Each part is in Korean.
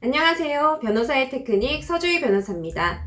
안녕하세요. 변호사의 테크닉 서주희 변호사입니다.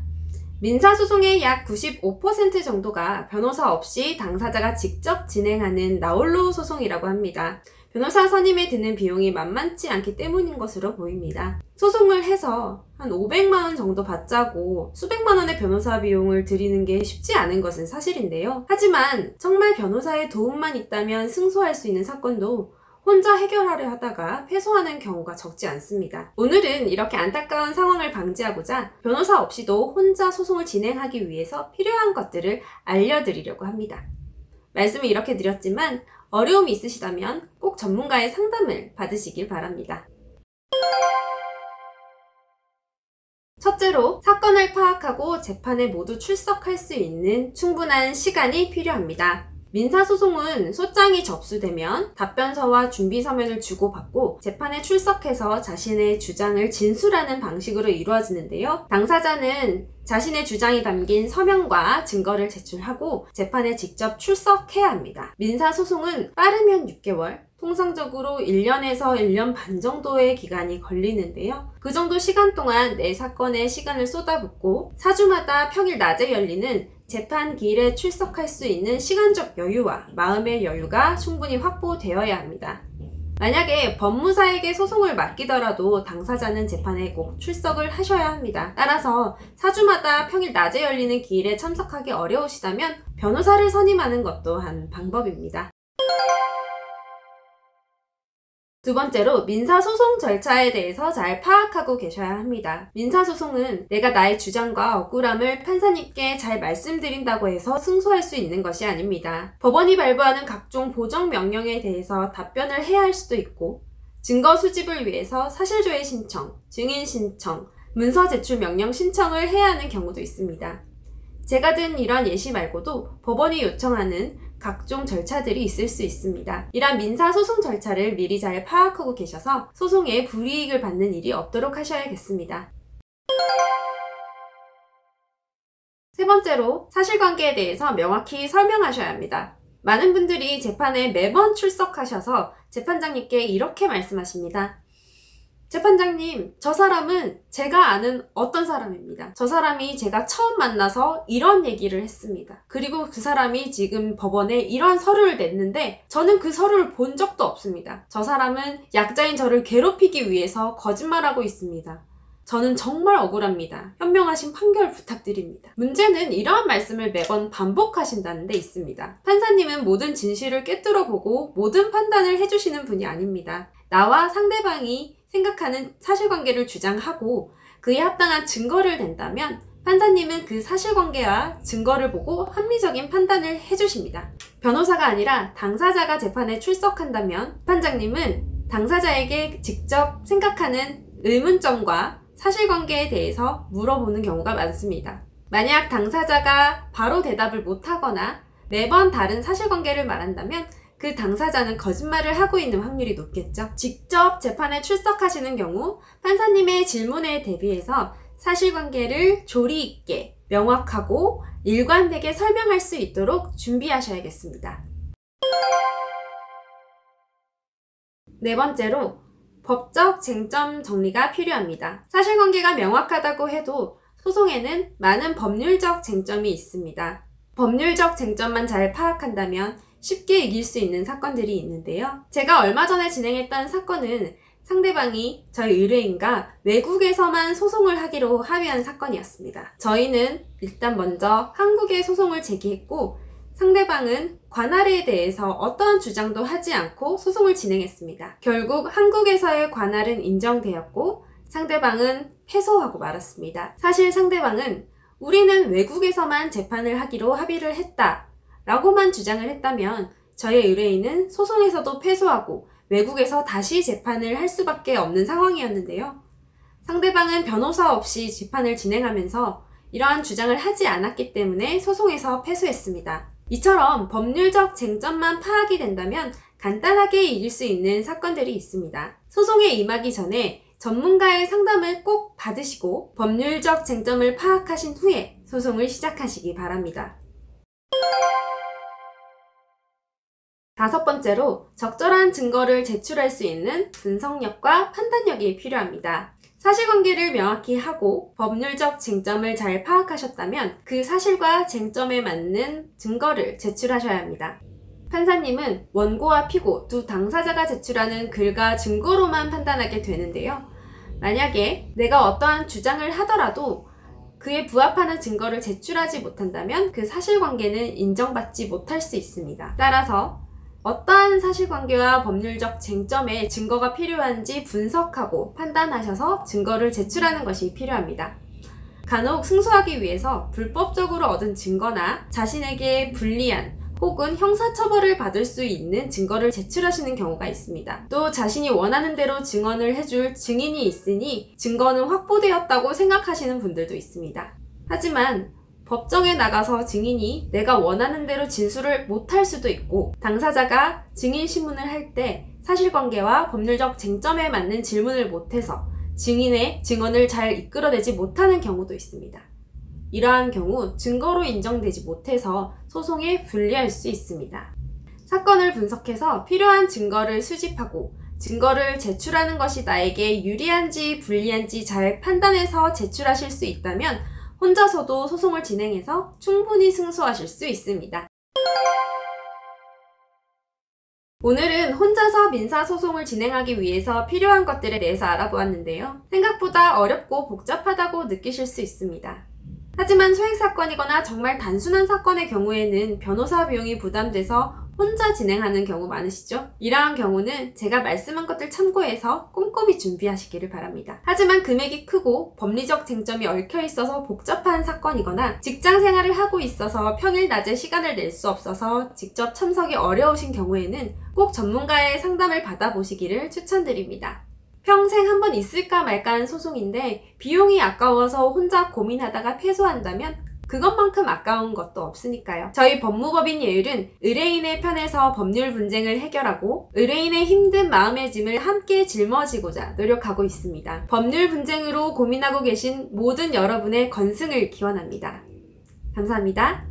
민사소송의 약 95% 정도가 변호사 없이 당사자가 직접 진행하는 나홀로 소송이라고 합니다. 변호사 선임에 드는 비용이 만만치 않기 때문인 것으로 보입니다. 소송을 해서 한 500만원 정도 받자고 수백만원의 변호사 비용을 들이는 게 쉽지 않은 것은 사실인데요. 하지만 정말 변호사의 도움만 있다면 승소할 수 있는 사건도 혼자 해결하려 하다가 패소하는 경우가 적지 않습니다. 오늘은 이렇게 안타까운 상황을 방지하고자 변호사 없이도 혼자 소송을 진행하기 위해서 필요한 것들을 알려드리려고 합니다. 말씀을 이렇게 드렸지만 어려움이 있으시다면 꼭 전문가의 상담을 받으시길 바랍니다. 첫째로, 사건을 파악하고 재판에 모두 출석할 수 있는 충분한 시간이 필요합니다. 민사소송은 소장이 접수되면 답변서와 준비서면을 주고받고 재판에 출석해서 자신의 주장을 진술하는 방식으로 이루어지는데요. 당사자는 자신의 주장이 담긴 서면과 증거를 제출하고 재판에 직접 출석해야 합니다. 민사소송은 빠르면 6개월, 통상적으로 1년에서 1년 반 정도의 기간이 걸리는데요. 그 정도 시간 동안 내 사건에 시간을 쏟아붓고 사주마다 평일 낮에 열리는 재판 기일에 출석할 수 있는 시간적 여유와 마음의 여유가 충분히 확보되어야 합니다. 만약에 법무사에게 소송을 맡기더라도 당사자는 재판에 꼭 출석을 하셔야 합니다. 따라서 사주마다 평일 낮에 열리는 기일에 참석하기 어려우시다면 변호사를 선임하는 것도 한 방법입니다. 두 번째로, 민사소송 절차에 대해서 잘 파악하고 계셔야 합니다. 민사소송은 내가 나의 주장과 억울함을 판사님께 잘 말씀드린다고 해서 승소할 수 있는 것이 아닙니다. 법원이 발부하는 각종 보정명령에 대해서 답변을 해야 할 수도 있고, 증거 수집을 위해서 사실조회 신청, 증인 신청, 문서 제출 명령 신청을 해야 하는 경우도 있습니다. 제가 든 이런 예시 말고도 법원이 요청하는 각종 절차들이 있을 수 있습니다. 이러한 민사소송 절차를 미리 잘 파악하고 계셔서 소송에 불이익을 받는 일이 없도록 하셔야겠습니다. 세 번째로, 사실관계에 대해서 명확히 설명하셔야 합니다. 많은 분들이 재판에 매번 출석하셔서 재판장님께 이렇게 말씀하십니다. 재판장님, 저 사람은 제가 아는 어떤 사람입니다. 저 사람이 제가 처음 만나서 이런 얘기를 했습니다. 그리고 그 사람이 지금 법원에 이런 서류를 냈는데 저는 그 서류를 본 적도 없습니다. 저 사람은 약자인 저를 괴롭히기 위해서 거짓말하고 있습니다. 저는 정말 억울합니다. 현명하신 판결 부탁드립니다. 문제는 이러한 말씀을 매번 반복하신다는 데 있습니다. 판사님은 모든 진실을 꿰뚫어보고 모든 판단을 해주시는 분이 아닙니다. 나와 상대방이 생각하는 사실관계를 주장하고 그에 합당한 증거를 댄다면 판사님은 그 사실관계와 증거를 보고 합리적인 판단을 해주십니다. 변호사가 아니라 당사자가 재판에 출석한다면 판장님은 당사자에게 직접 생각하는 의문점과 사실관계에 대해서 물어보는 경우가 많습니다. 만약 당사자가 바로 대답을 못하거나 매번 다른 사실관계를 말한다면 그 당사자는 거짓말을 하고 있는 확률이 높겠죠. 직접 재판에 출석하시는 경우 판사님의 질문에 대비해서 사실관계를 조리 있게, 명확하고 일관되게 설명할 수 있도록 준비하셔야겠습니다. 네 번째로, 법적 쟁점 정리가 필요합니다. 사실관계가 명확하다고 해도 소송에는 많은 법률적 쟁점이 있습니다. 법률적 쟁점만 잘 파악한다면 쉽게 이길 수 있는 사건들이 있는데요. 제가 얼마 전에 진행했던 사건은 상대방이 저희 의뢰인과 외국에서만 소송을 하기로 합의한 사건이었습니다. 저희는 일단 먼저 한국에 소송을 제기했고 상대방은 관할에 대해서 어떠한 주장도 하지 않고 소송을 진행했습니다. 결국 한국에서의 관할은 인정되었고 상대방은 패소하고 말았습니다. 사실 상대방은 우리는 외국에서만 재판을 하기로 합의를 했다 라고만 주장을 했다면 저희 의뢰인은 소송에서도 패소하고 외국에서 다시 재판을 할 수밖에 없는 상황이었는데요. 상대방은 변호사 없이 재판을 진행하면서 이러한 주장을 하지 않았기 때문에 소송에서 패소했습니다. 이처럼 법률적 쟁점만 파악이 된다면 간단하게 이길 수 있는 사건들이 있습니다. 소송에 임하기 전에 전문가의 상담을 꼭 받으시고 법률적 쟁점을 파악하신 후에 소송을 시작하시기 바랍니다. 5번째로 적절한 증거를 제출할 수 있는 분석력과 판단력이 필요합니다. 사실관계를 명확히 하고 법률적 쟁점을 잘 파악하셨다면 그 사실과 쟁점에 맞는 증거를 제출하셔야 합니다. 판사님은 원고와 피고 두 당사자가 제출하는 글과 증거로만 판단하게 되는데요. 만약에 내가 어떠한 주장을 하더라도 그에 부합하는 증거를 제출하지 못한다면 그 사실관계는 인정받지 못할 수 있습니다. 따라서 어떠한 사실관계와 법률적 쟁점에 증거가 필요한지 분석하고 판단하셔서 증거를 제출하는 것이 필요합니다. 간혹 승소하기 위해서 불법적으로 얻은 증거나 자신에게 불리한 혹은 형사처벌을 받을 수 있는 증거를 제출하시는 경우가 있습니다. 또 자신이 원하는 대로 증언을 해줄 증인이 있으니 증거는 확보되었다고 생각하시는 분들도 있습니다. 하지만 법정에 나가서 증인이 내가 원하는 대로 진술을 못할 수도 있고 당사자가 증인 신문을 할 때 사실관계와 법률적 쟁점에 맞는 질문을 못해서 증인의 증언을 잘 이끌어내지 못하는 경우도 있습니다. 이러한 경우 증거로 인정되지 못해서 소송에 불리할 수 있습니다. 사건을 분석해서 필요한 증거를 수집하고 증거를 제출하는 것이 나에게 유리한지 불리한지 잘 판단해서 제출하실 수 있다면 혼자서도 소송을 진행해서 충분히 승소하실 수 있습니다. 오늘은 혼자서 민사소송을 진행하기 위해서 필요한 것들에 대해서 알아보았는데요. 생각보다 어렵고 복잡하다고 느끼실 수 있습니다. 하지만 소액사건이거나 정말 단순한 사건의 경우에는 변호사 비용이 부담돼서 혼자 진행하는 경우 많으시죠? 이러한 경우는 제가 말씀한 것들 참고해서 꼼꼼히 준비하시기를 바랍니다. 하지만 금액이 크고 법리적 쟁점이 얽혀 있어서 복잡한 사건이거나 직장 생활을 하고 있어서 평일 낮에 시간을 낼 수 없어서 직접 참석이 어려우신 경우에는 꼭 전문가의 상담을 받아보시기를 추천드립니다. 평생 한번 있을까 말까한 소송인데 비용이 아까워서 혼자 고민하다가 패소한다면 그것만큼 아까운 것도 없으니까요. 저희 법무법인 예율은 의뢰인의 편에서 법률 분쟁을 해결하고 의뢰인의 힘든 마음의 짐을 함께 짊어지고자 노력하고 있습니다. 법률 분쟁으로 고민하고 계신 모든 여러분의 건승을 기원합니다. 감사합니다.